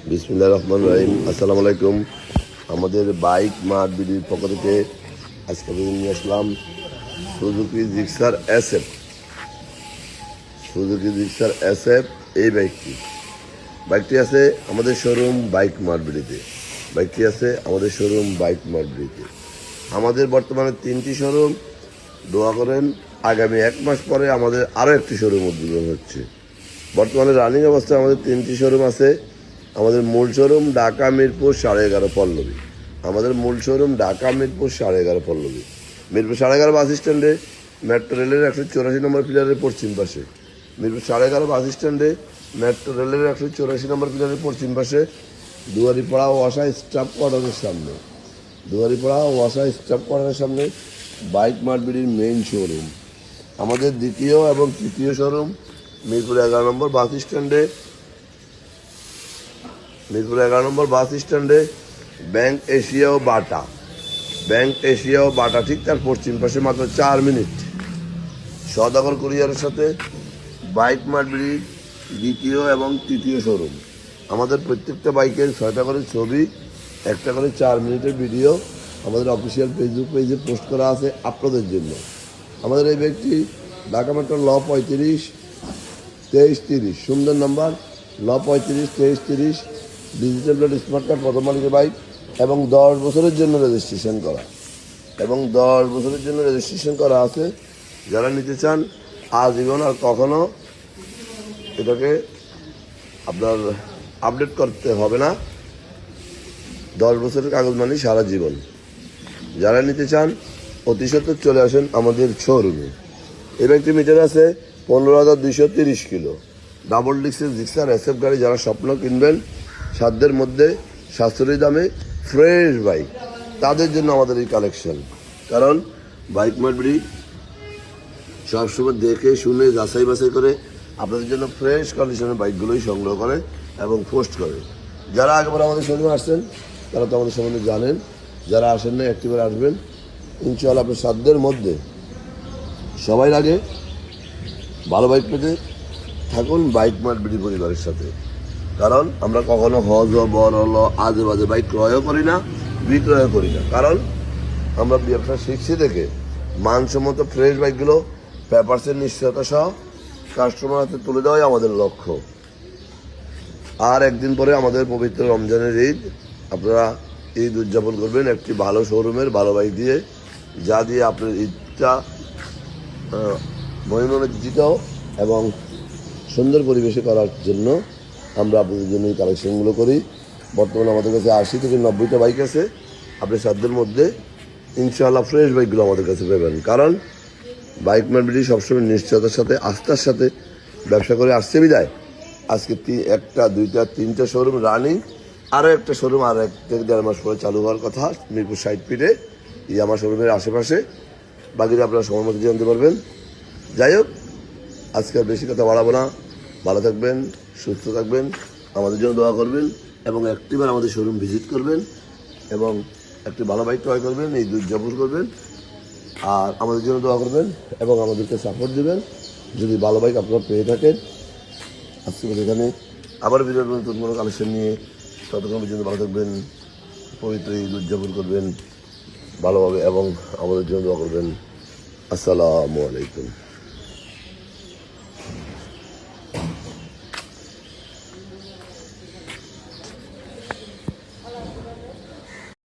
বিসমিল্লাহির রহমানির রহিম। আসসালামু আলাইকুম। আমাদের বাইক মার্ট বিডির পক্ষ থেকে আজকে নিয়ে আসলাম Suzuki Gixxer SF. Suzuki Gixxer SF এই বাইকটি আছে আমাদের শোরুম বাইক মার্ট বিডিতে। বাইকটি আছে আমাদের শোরুম বাইক মার্ট বিডিতে। আমাদের বর্তমানে 3টি শোরুম। দোয়া করেন আগামী 1 মাস পরে আমাদের আরও একটি শোরুম উদ্বোধন হচ্ছে। বর্তমানে রানিং অবস্থায় আমাদের 3টি শোরুম আছে। আমাদের মূল শোরুম ঢাকা মিরপুর 11.5 পল্লবী। আমাদের মূল শোরুম ঢাকা মিরপুর 11.5 পল্লবী। মিরপুর 11.5 বাস স্ট্যান্ডে মেট্রো রেলের 184 নম্বর পিলারের পশ্চিম পাশে। মিরপুর 11.5 বাস স্ট্যান্ডে মেট্রো রেলের 184 নম্বর পিলারের পশ্চিম পাশে দুয়ারিপাড়া ওয়াসা স্টাফ কোয়ার্টারের সামনে। দুয়ারিপাড়া ওয়াসা স্টাফ কোয়ার্টারের সামনে বাইক মার্ট বিডির মেইন শোরুম। আমাদের দ্বিতীয় এবং তৃতীয় শোরুম মিরপুর 11 নম্বর বাস স্ট্যান্ডে। মিরপুর 11 নম্বর বাস স্ট্যান্ডে ব্যাংক এশিয়া ও বাটা। ব্যাংক এশিয়া ও বাটা ঠিক তার পশ্চিম পাশে মাত্র 4 মিনিট। সওদাগর কুরিয়ারের সাথে বাইক মার্ট বিডির দ্বিতীয় এবং তৃতীয় শোরুম। আমাদের প্রত্যেকটা বাইকের 6টা করে ছবি, একটা করে 4 মিনিটের ভিডিও আমাদের অফিসিয়াল ফেসবুক পেজে পোস্ট করা আছে আপনাদের জন্য। আমাদের এই ব্যক্তি ঢাকা মেট্রো ল 35 2330 সুন্দর নাম্বার ল 35 2330 ডিজিটাল প্লেট স্মার্ট কার্ড প্রথম মালিকের বাইক এবং 10 বছরের জন্য রেজিস্ট্রেশন করা আছে। যারা নিতে চান আজীবন আর কখনো এটাকে আপনার আপডেট করতে হবে না। 10 বছরের কাগজ মানে সারা জীবন। যারা নিতে চান অতি সত্বর চলে আসেন আমাদের শোরুমে। এই বাইকটি মিটার আছে 15,230 কিলো। ডাবল ডিস্কের জিক্সার এসএফ গাড়ি যারা স্বপ্ন কিনবেন সাধ্যের মধ্যে সাশ্রয়ী দামে ফ্রেশ বাইক, তাদের জন্য আমাদের এই কালেকশন। কারণ বাইক মার্ট বিডি সবসময় দেখে শুনে যাচাই বাছাই করে আপনাদের জন্য ফ্রেশ কন্ডিশনের বাইকগুলোই সংগ্রহ করে এবং পোস্ট করে। যারা আগেবার আমাদের শোরুমে আসছেন তারা তো আমাদের সম্বন্ধে জানেন। যারা আসেন না একটিবার আসবেন ইনশাআল্লাহ। আপনার সাধ্যের মধ্যে সবাই আগে ভালো বাইক পেতে থাকুন বাইক মার্ট বিডি পরিবারের সাথে। কারণ আমরা কখনো হজ বড় আজে বাজে বাইক ক্রয়ও করি না, বিক্রয়ও করি না। কারণ আমরা ব্যবসা শিখছি দেখে মানসম্মত ফ্রেশ বাইকগুলো পেপারসের নিশ্চয়তা সহ কাস্টমার হাতে তুলে দেওয়াই আমাদের লক্ষ্য। আর একদিন পরে আমাদের পবিত্র রমজানের ঈদ। আপনারা ঈদ উদযাপন করবেন একটি ভালো শোরুমের ভালো বাইক দিয়ে, যা দিয়ে আপনার ঈদটা মহিমান্বিত এবং সুন্দর পরিবেশে করার জন্য আমরা আপনাদের জন্য এই কালেকশনগুলো করি। বর্তমানে আমাদের কাছে 80 থেকে 90টা বাইক আছে। আপনি সাধ্যের মধ্যে ইনশাআল্লাহ ফ্রেশ বাইকগুলো আমাদের কাছে পাবেন। কারণ বাইক মার্ট বিডি সবসময় নিশ্চয়তার সাথে আস্থার সাথে ব্যবসা করে আসছে বিদায় আজকে 1টা 2টা 3টা শোরুম রানিং। আরও একটা শোরুম আর 1 থেকে 1.5 মাস পরে চালু হওয়ার কথা মিরপুর 60 ফিটে এই আমার শোরুমের আশেপাশে। বাকিটা আপনারা সময় মতো জানতে পারবেন। যাই হোক, আজকে আর বেশি কথা বাড়াবো না। ভালো থাকবেন, সুস্থ থাকবেন, আমাদের জন্য দোয়া করবেন এবং একটিবার আমাদের শোরুম ভিজিট করবেন এবং একটি ভালো বাইক ক্রয় করবেন, এই উদযাপন করবেন আর আমাদের জন্য দোয়া করবেন এবং আমাদেরকে সাপোর্ট দেবেন যদি ভালো বাইক আপনারা পেয়ে থাকেন। আজকে এখানে আবার বিরাট নতুন কোনো কালেকশন নিয়ে, ততক্ষণ পর্যন্ত ভালো থাকবেন, পবিত্র ঈদ উদযাপন করবেন ভালোভাবে এবং আমাদের জন্য দোয়া করবেন। আসসালামু আলাইকুম।